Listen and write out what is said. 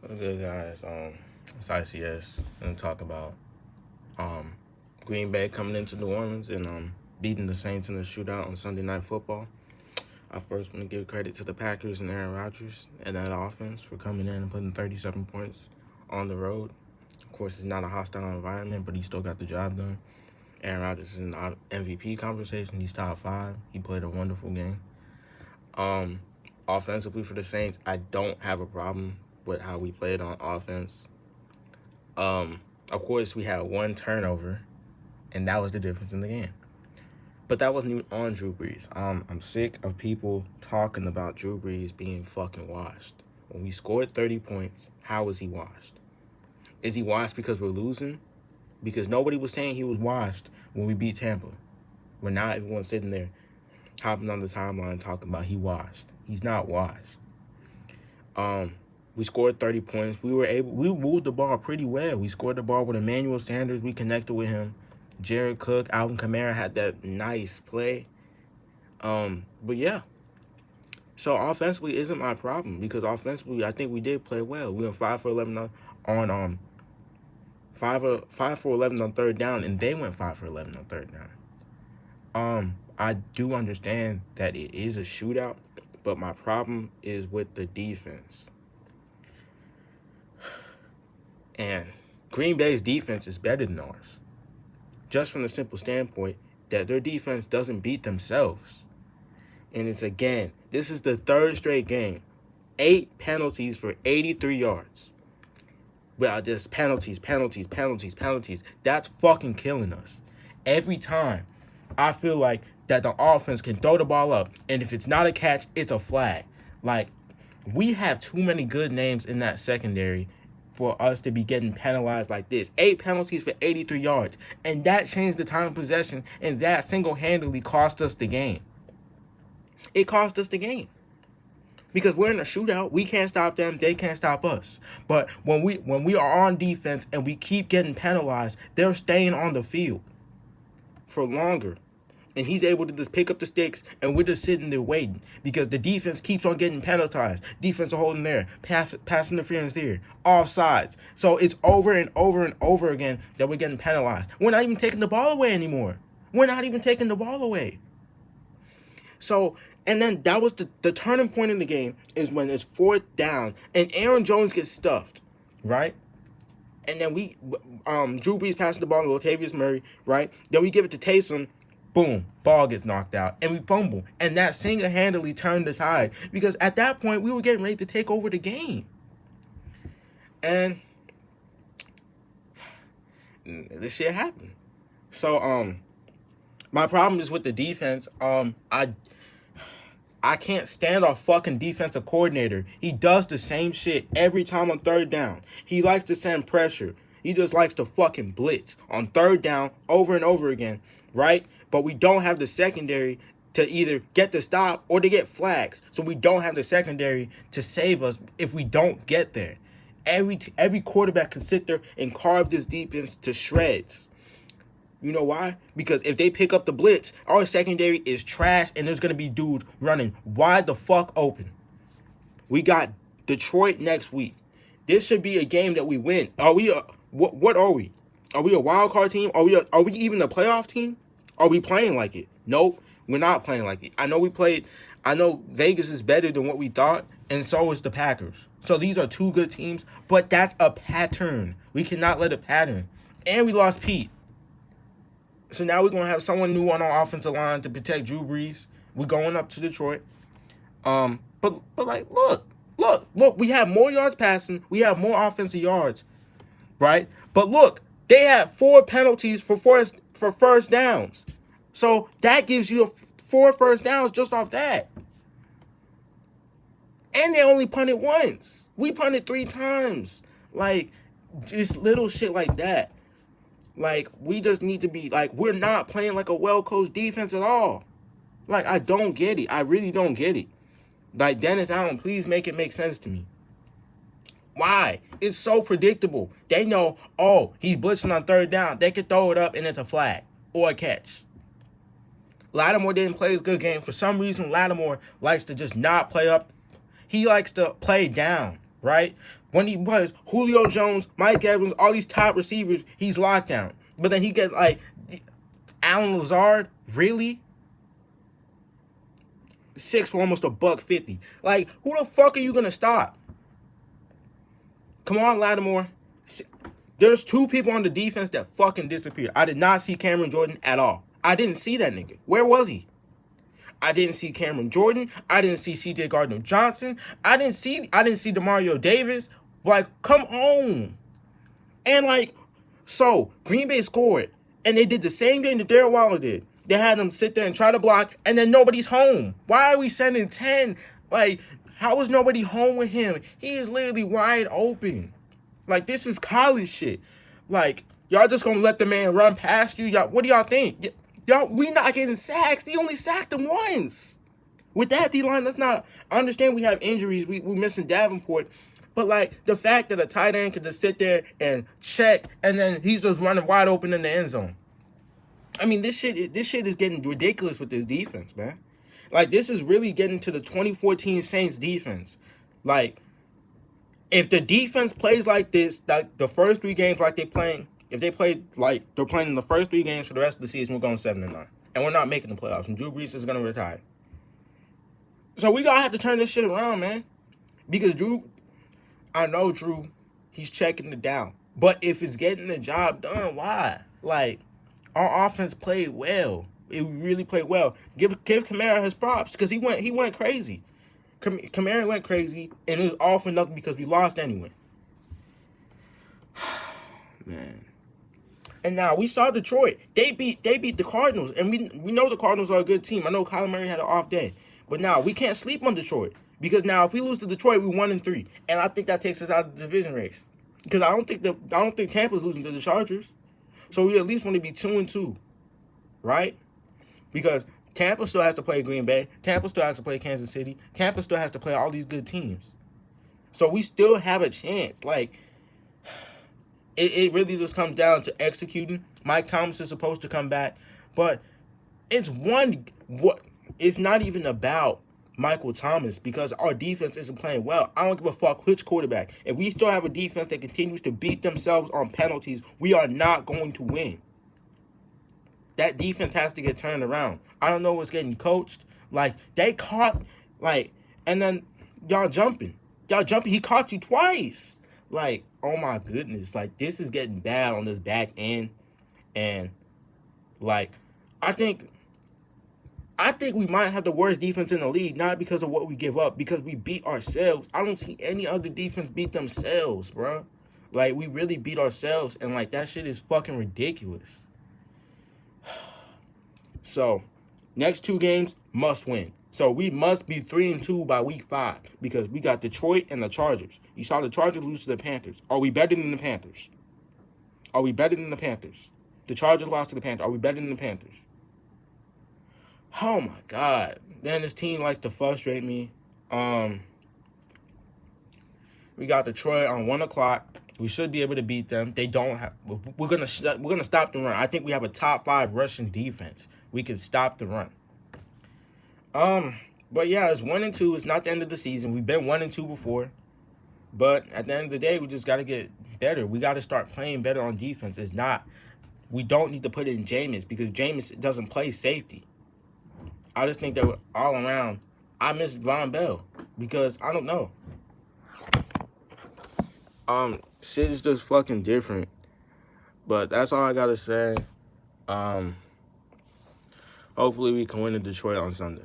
Good guys. It's ICS and talk about Green Bay coming into New Orleans and beating the Saints in the shootout on Sunday Night Football. I first want to give credit to the Packers and Aaron Rodgers and that offense for coming in and putting 37 points on the road. Of course, it's not a hostile environment, but he still got the job done. Aaron Rodgers is in the MVP conversation. He's top 5. He played a wonderful game. Offensively for the Saints, I don't have a problem with how we played on offense. Of course, we had one turnover, and that was the difference in the game. But that wasn't even on Drew Brees. I'm sick of people talking about Drew Brees being fucking washed. When we scored 30 points, how was he washed? Is he washed because we're losing? Because nobody was saying he was washed when we beat Tampa. We're not everyone sitting there hopping on the timeline talking about he washed. He's not washed. We scored 30 points. We moved the ball pretty well. We scored the ball with Emmanuel Sanders. We connected with him. Jared Cook, Alvin Kamara had that nice play. But yeah. So offensively isn't my problem because offensively I think we did play well. We went 5 for 11 on 5 for 11 on third down, and they went 5 for 11 on third down. I do understand that it is a shootout, but my problem is with the defense. And Green Bay's defense is better than ours. Just from the simple standpoint that their defense doesn't beat themselves. And it's again, this is the third straight game. 8 penalties for 83 yards. Well, just penalties. That's fucking killing us. Every time, I feel like that the offense can throw the ball up, and if it's not a catch, it's a flag. Like, we have too many good names in that secondary for us to be getting penalized like this. 8 penalties for 83 yards, and that changed the time of possession, and that single-handedly cost us the game. It cost us the game. Because we're in a shootout, we can't stop them, they can't stop us. But when we are on defense and we keep getting penalized, they're staying on the field for longer. And he's able to just pick up the sticks, and we're just sitting there waiting because the defense keeps on getting penalized. Defense are holding there, pass interference here, offsides. So it's over and over and over again that we're getting penalized. We're not even taking the ball away anymore. So, and then that was the turning point in the game is when it's 4th down and Aaron Jones gets stuffed, right? And then Drew Brees passes the ball to Latavius Murray, right? Then we give it to Taysom. Boom, ball gets knocked out, and we fumble. And that single-handedly turned the tide because at that point, we were getting ready to take over the game. And this shit happened. So, my problem is with the defense. I can't stand our fucking defensive coordinator. He does the same shit every time on third down. He likes to send pressure. He just likes to fucking blitz on third down over and over again, right? But we don't have the secondary to either get the stop or to get flags. So we don't have the secondary to save us if we don't get there. Every quarterback can sit there and carve this defense to shreds. You know why? Because if they pick up the blitz, our secondary is trash and there's going to be dudes running wide the fuck open. We got Detroit next week. This should be a game that we win. Are we what are we? Are we a wild card team? Are we even a playoff team? Are we playing like it? Nope, we're not playing like it. I know Vegas is better than what we thought, and so is the Packers. So these are 2 good teams, but that's a pattern. We cannot let a pattern. And we lost Pete. So now we're going to have someone new on our offensive line to protect Drew Brees. We're going up to Detroit. But like, look, we have more yards passing. We have more offensive yards, right? But look, they had 4 penalties for first downs. So that gives you 4 first downs just off that. And they only punted once. We punted 3 times. Like, just little shit like that. Like, we just need to be, like, we're not playing like a well-coached defense at all. Like, I don't get it. I really don't get it. Like, Dennis Allen, please make it make sense to me. Why? It's so predictable. They know, oh, he's blitzing on third down. They could throw it up and it's a flag or a catch. Lattimore didn't play his good game. For some reason, Lattimore likes to just not play up. He likes to play down. right? When he was Julio Jones, Mike Evans, all these top receivers, he's locked down. But then he gets like Alan Lazard, really? 6 for almost $150. Like, who the fuck are you gonna stop? Come on, Lattimore. There's 2 people on the defense that fucking disappeared. I did not see Cameron Jordan at all. I didn't see that nigga. Where was he? I didn't see Cameron Jordan. I didn't see CJ Gardner-Johnson. I didn't see DeMario Davis. Like, come on. And like, so Green Bay scored, and they did the same thing that Darren Waller did. They had him sit there and try to block, and then nobody's home. Why are we sending 10? Like, how is nobody home with him? He is literally wide open. Like, this is college shit. Like, y'all just gonna let the man run past you? Y'all, what do y'all think? Y'all, we not getting sacks. He only sacked him once. With that D-line, let's not understand we have injuries. We missing Davenport. But, like, the fact that a tight end can just sit there and check, and then he's just running wide open in the end zone. I mean, this shit is getting ridiculous with this defense, man. Like, this is really getting to the 2014 Saints defense. Like, if the defense plays like this, like the first 3 games like they playing, if they played like they're playing in the first 3 games for the rest of the season, we're going 7-9. And we're not making the playoffs. And Drew Brees is going to retire. So we gotta have to turn this shit around, man. Because I know Drew, he's checking it down. But if it's getting the job done, why? Like, our offense played well. It really played well. Give Kamara his props, because he went crazy. Kamara went crazy, and it was all for nothing because we lost anyway. Man. And now we saw Detroit. They beat the Cardinals, and we know the Cardinals are a good team. I know Kyler Murray had an off day, but now we can't sleep on Detroit, because now if we lose to Detroit, we're 1-3, and I think that takes us out of the division race. Because I don't think Tampa's losing to the Chargers, so we at least want to be 2-2, right? Because Tampa still has to play Green Bay. Tampa still has to play Kansas City. Tampa still has to play all these good teams. So we still have a chance. Like, it really just comes down to executing. Mike Thomas is supposed to come back. But it's not even about Michael Thomas, because our defense isn't playing well. I don't give a fuck which quarterback. If we still have a defense that continues to beat themselves on penalties, we are not going to win. That defense has to get turned around. I don't know what's getting coached. Like, they caught, like, and then y'all jumping. He caught you twice. Like, oh my goodness. Like, this is getting bad on this back end. And, like, I think we might have the worst defense in the league, not because of what we give up, because we beat ourselves. I don't see any other defense beat themselves, bro. Like, we really beat ourselves, and, like, that shit is fucking ridiculous. So, next 2 games, must win. So, we must be 3-2 by week 5, because we got Detroit and the Chargers. You saw the Chargers lose to the Panthers. Are we better than the Panthers? The Chargers lost to the Panthers. Are we better than the Panthers? Oh, my God. Then this team likes to frustrate me. We got Detroit on 1 o'clock. We should be able to beat them. They don't have. We're gonna stop the run. I think we have a top 5 rushing defense. We can stop the run. But yeah, it's 1-2. It's not the end of the season. We've been 1-2 before, but at the end of the day, we just got to get better. We got to start playing better on defense. It's not. We don't need to put it in Jameis, because Jameis doesn't play safety. I just think that all around, I miss Von Bell, because I don't know. Shit is just fucking different. But that's all I gotta say. Hopefully we can win in Detroit on Sunday.